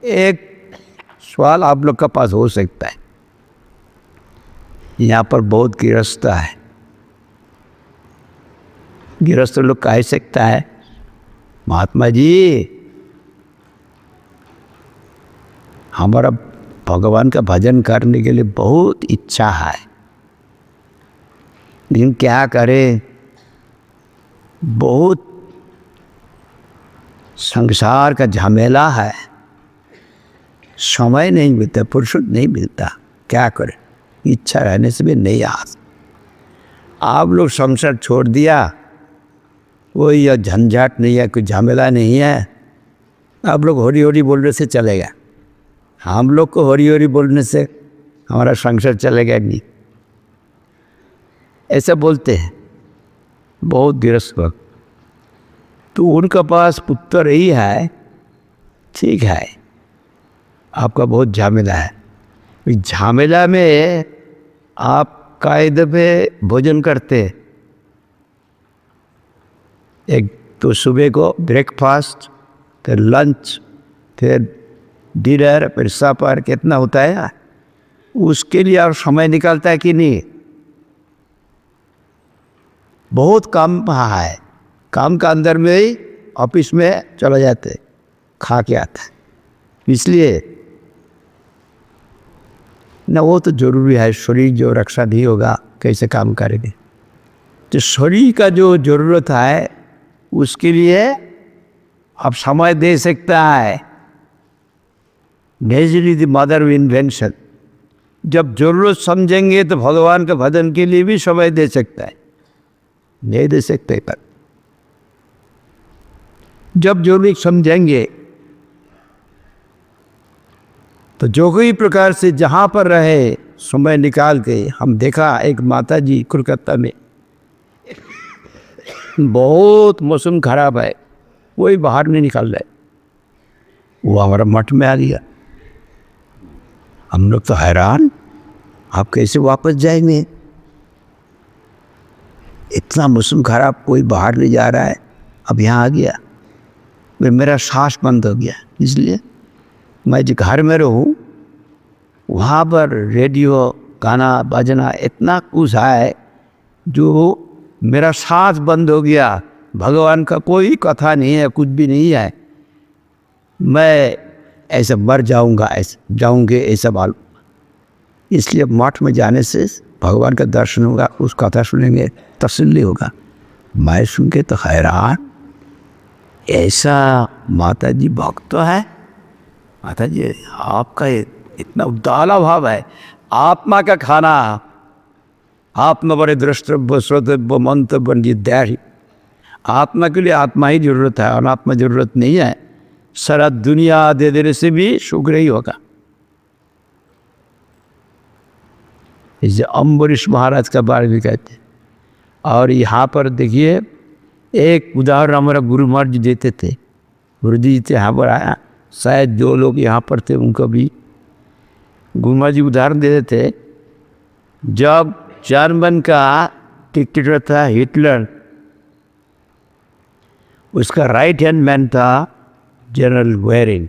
एक सवाल आप लोग का पास हो सकता है, यहाँ पर बहुत गृहस्थ है, गृहस्थ लोग कह सकता है महात्मा जी हमारा भगवान का भजन करने के लिए बहुत इच्छा है, लेकिन क्या करें, बहुत संसार का झमेला है, समय नहीं मिलता, फुर्सत नहीं मिलता, क्या करें, इच्छा रहने से भी नहीं आ। आप लोग संसार छोड़ दिया, कोई यह झंझट नहीं है, कोई झमेला नहीं है, आप लोग हरी हरी बोलने से चलेगा, हम लोग को हरी हरी बोलने से हमारा संसार चलेगा नहीं, ऐसा बोलते हैं बहुत गृहस्थ वक्त। तो उनका पास पुत्र ही है, ठीक है, आपका बहुत झमेला है, झमेला में आप कायदे पे भोजन करते, एक तो सुबह को ब्रेकफास्ट, फिर लंच, फिर डिनर, फिर सपर, कितना होता है, उसके लिए आप समय निकालता है कि नहीं? बहुत काम है, काम का अंदर में ही ऑफिस में चला जाते, खा के आता है, इसलिए ना वो तो जरूरी है, शरीर जो रक्षा नहीं होगा कैसे काम करेंगे। तो शरीर का जो जरूरत है उसके लिए आप समय दे सकता है, naturally the mother of invention. जब जरूरत समझेंगे तो भगवान के भजन के लिए भी समय दे सकता है, नहीं दे सकते पर जब जरूरत समझेंगे तो जो कोई प्रकार से जहाँ पर रहे समय निकाल के। हम देखा एक माता जी कोलकाता में, बहुत मौसम खराब है, कोई बाहर नहीं निकल रहा है, वो हमारा मठ में आ गया, हम लोग तो हैरान, आप कैसे वापस जाएंगे, इतना मौसम खराब, कोई बाहर नहीं जा रहा है, अब यहाँ आ गया, फिर मेरा सांस बंद हो गया, इसलिए मैं जो घर में रहूँ वहाँ पर रेडियो गाना बजना इतना कुछ है जो मेरा सांस बंद हो गया, भगवान का कोई कथा नहीं है, कुछ भी नहीं है, मैं ऐसा मर जाऊँगा, ऐसा जाऊँगे, ऐसा मालूम। इसलिए मठ में जाने से भगवान का दर्शन होगा, उस कथा सुनेंगे, तसल्ली होगा। मैं सुन के तो हैरान, ऐसा माता जी भक्त तो है, माता जी आपका इतना उदाला भाव है, आत्मा का खाना, आत्मा बड़े द्रष्टव्य श्रोतव्य मंतव्य दैही, आत्मा के लिए आत्मा ही जरूरत है, अनात्मा जरूरत नहीं है, सारा दुनिया दे देने से भी शुक्र ही होगा। इसे अम्बरीश महाराज का बारे में कहते हैं। और यहाँ पर देखिए एक उदाहरण हमारा गुरु महाराज जी देते थे, गुरु जी थे यहाँ पर आया, शायद जो लोग यहाँ पर थे उनको भी गुरु महाराज जी उदाहरण देते थे। जब जर्मन का डिक्टेटर था हिटलर, उसका राइट हैंड मैन था जनरल गोयरिंग।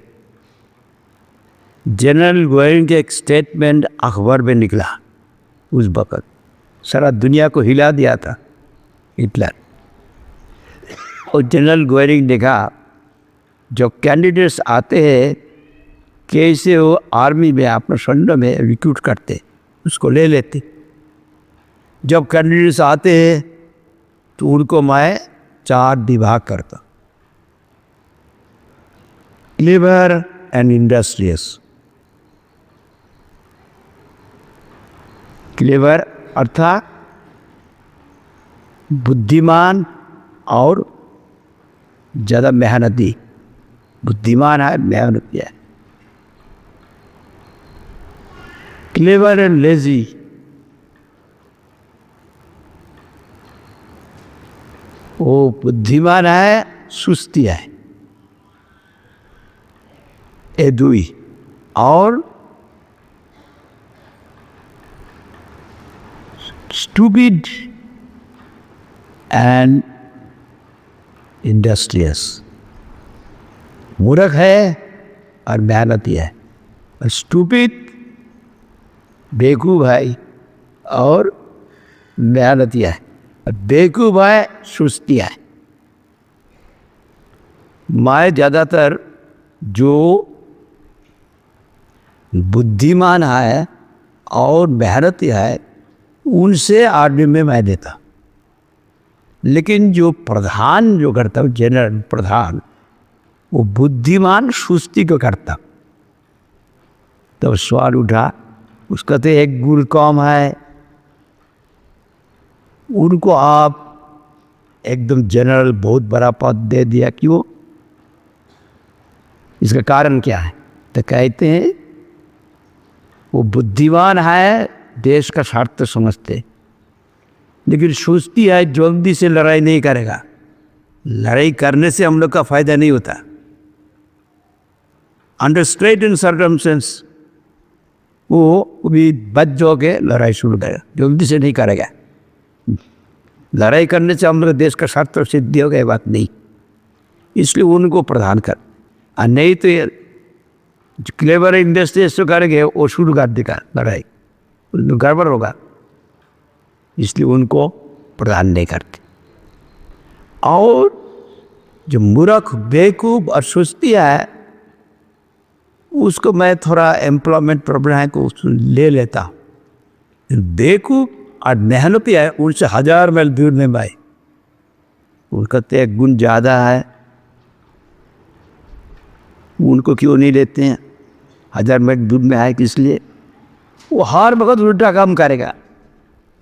जनरल गोयरिंग के एक स्टेटमेंट अखबार में निकला, उस वक्त सारा दुनिया को हिला दिया था हिटलर। और जनरल गोयरिंग देखा जो कैंडिडेट्स आते हैं कैसे वो आर्मी में अपना सैन्य में रिक्रूट करते, उसको ले लेते। जब कैंडिडेट्स आते हैं तो उनको मैं 4 विभाग करता, क्लेवर एंड इंडस्ट्रियस। क्लेवर अर्थात बुद्धिमान और ज़्यादा मेहनती, बुद्धिमान है मेहनती है। क्लेवर एंड लेजी, वो बुद्धिमान है सुस्ती है, ये दुई। और स्टूपिड एंड इंडस्ट्रियस, मूर्ख है और मेहनती है। स्टूपिड बेवकूफ़ है और मेहनती है। बेवकूफ़ है सुस्ती है। मैं ज़्यादातर जो बुद्धिमान है और मेहनती है उनसे आर्मी में मैं देता, लेकिन जो प्रधान जो करता जनरल प्रधान वो बुद्धिमान सुस्ती को करता। तो सवाल उठा, उसका तो एक गुण कम है, उनको आप एकदम जनरल बहुत बड़ा पद दे दिया, क्यों? इसका कारण क्या है? तो कहते हैं वो बुद्धिमान है, देश का स्वार्थ समझते, लेकिन सुस्ती है, जल्दी से लड़ाई नहीं करेगा। लड़ाई करने से हम लोग का फायदा नहीं होता। अंडर स्ट्रेट इन सर्कमस्टेंस वो भी बच जो के लड़ाई शुरू करेगा, जल्दी से नहीं करेगा। लड़ाई करने से हम लोग देश का स्वार्थ सिद्धि होगा, ये बात नहीं। इसलिए उनको प्रधान कर, और नहीं तो ये क्लेवर इंडस्ट्री जो करेंगे वो शुरू कर देगा लड़ाई, गड़बड़ होगा। इसलिए उनको प्रधान नहीं करते। और जो मूर्ख बेवकूफ़ और सुस्ती है उसको मैं थोड़ा एम्प्लॉयमेंट प्रॉब्लम है को ले लेता। बेवकूफ़ और मेहनती है उनसे 1000 मील दूर में भाई, उनका तो एक गुण ज़्यादा है, उनको क्यों नहीं लेते हैं? 1000 मील दूर में है, किस लिए? वो हर वक्त उल्टा काम करेगा।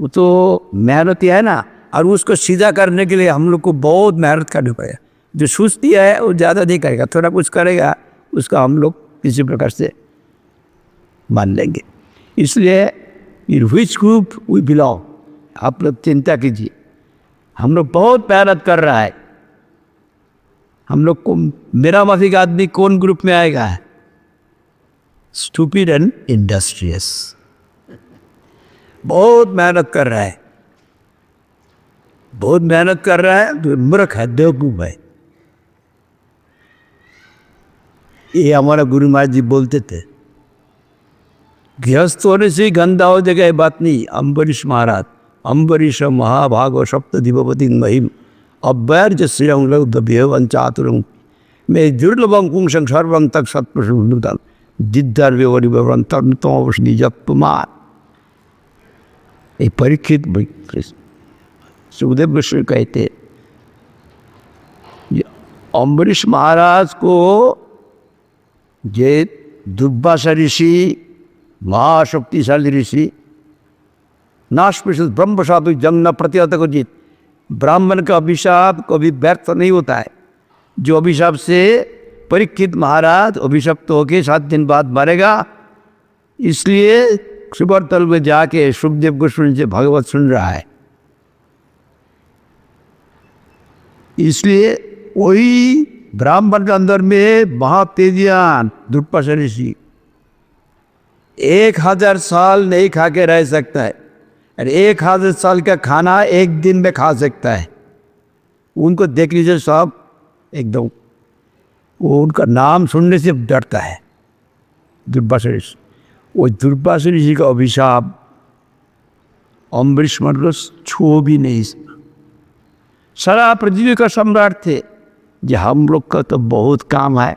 वो तो मेहनती है ना, और उसको सीधा करने के लिए हम लोग को बहुत मेहनत करनी पड़ेगा। जो सुस्ती है वो ज़्यादा नहीं करेगा, थोड़ा कुछ करेगा, उसका हम लोग किसी प्रकार से मान लेंगे। इसलिए इन विच ग्रुप वी बिलोंग, आप लोग चिंता कीजिए। हम लोग बहुत मेहनत कर रहा है। हम लोग को मेरा माफिक आदमी कौन ग्रुप में आएगा? Stupid and industrious. बहुत मेहनत कर रहा है, बहुत मेहनत कर रहा है, तो मूर्ख है, बेवकूफ है। ये हमारा गुरु महाराज जी बोलते थे, गृहस्थ होने से ही गंदा हो जाएगा, ये बात नहीं। अम्बरीश महाराज, अम्बरीश महाभागो सप्त दिवपति महिम अव्यर्ज श्रेयं चातुरं मैं दुर्लभं पुंसं सर्वं तक सत्प्रसुद्धं जिद्दर्व्यवरिवरं तन्नतोऽवश्नि जप्तुमार। ये परीक्षित सुखदेव गोस्वामी कहते, अम्बरीश महाराज को जे दुर्वासा ऋषि महाशक्तिशाली ऋषि नाश ब्रह्म साधु जंग न प्रतिहत को जीत। ब्राह्मण का अभिशाप कभी व्यर्थ नहीं होता है। जो अभिशाप से परीक्षित महाराज अभिशप्त होके 7 दिन बाद मरेगा, इसलिए सुबर तल में जाके सुखदेव गोस्वामी से भागवत सुन रहा है। इसलिए वही ब्राह्मण के अंदर में महातेजियान दुर्वासा ऋषि 1000 साल नहीं खा के रह सकता है, और 1000 साल का खाना एक दिन में खा सकता है। उनको देख लीजिए सब एकदम, वो उनका नाम सुनने से डरता है, दुर्वासा ऋषि। वो दुर्वासा ऋषि का अभिशाप अम्बरीश महाराज छू भी नहीं सका। सारा पृथ्वी का सम्राट थे। जो हम लोग का तो बहुत काम है,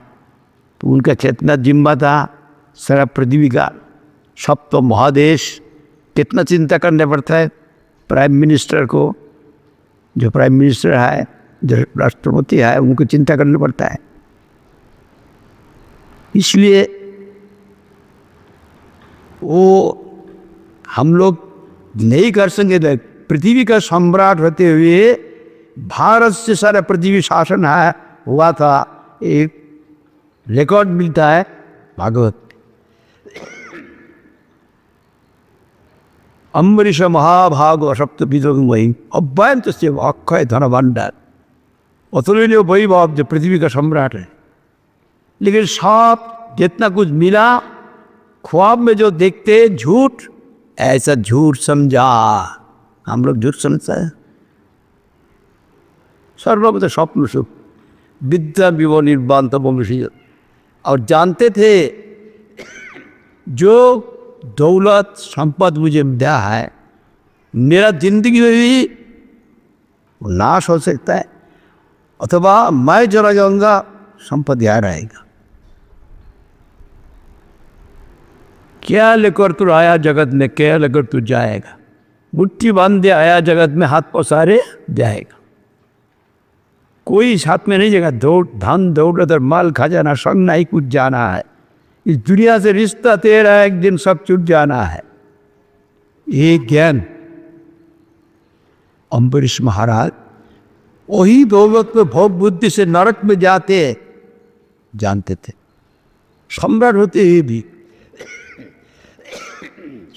तो उनका कितना जिम्मा था सारा पृथ्वी का, सब तो महादेश, कितना चिंता करना पड़ता है प्राइम मिनिस्टर को। जो प्राइम मिनिस्टर है, जो राष्ट्रपति है, उनको चिंता करना पड़ता है। इसलिए वो हम लोग नहीं कर सकेंगे। पृथ्वी का सम्राट होते हुए भारत से सारा पृथ्वी शासन है हुआ था, एक रिकॉर्ड मिलता है भागवत। अम्बरीश महाभाग सप्त विद्रोह वही अव्यंत से अक्षय धन भंडार, अतुलनीय वैभव, जो पृथ्वी का सम्राट है। लेकिन सब जितना कुछ मिला, ख्वाब में जो देखते झूठ, ऐसा झूठ समझा। हम लोग झूठ समझता है। सर्वगत स्वप्न सुख विद्या विव निर्बांत वंशी और जानते थे जो दौलत संपद मुझे मिला है मेरा जिंदगी में भी नाश हो सकता है अथवा मैं चला जाऊंगा, संपत्ति आ रहेगा। क्या लेकर तू आया जगत में, क्या लेकर तू जाएगा। मुट्ठी बांध दे आया जगत में, हाथ पसारे जाएगा। कोई साथ में नहीं जाएगा। धन दौलत और माल खजाना सब नहीं कुछ जाना है। इस दुनिया से रिश्ता तेरा एक दिन सब छूट जाना है। ये ज्ञान अम्बरीश महाराज वही दौलत में भोग बुद्धि से नरक में जाते जानते थे। सम्राट होते हुए भी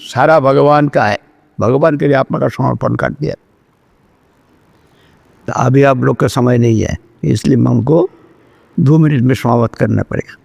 सारा भगवान का है, भगवान के लिए आत्मा का समर्पण कर दिया। तो अभी आप लोग का समय नहीं है, इसलिए हमको 2 मिनट में समाप्त करना पड़ेगा।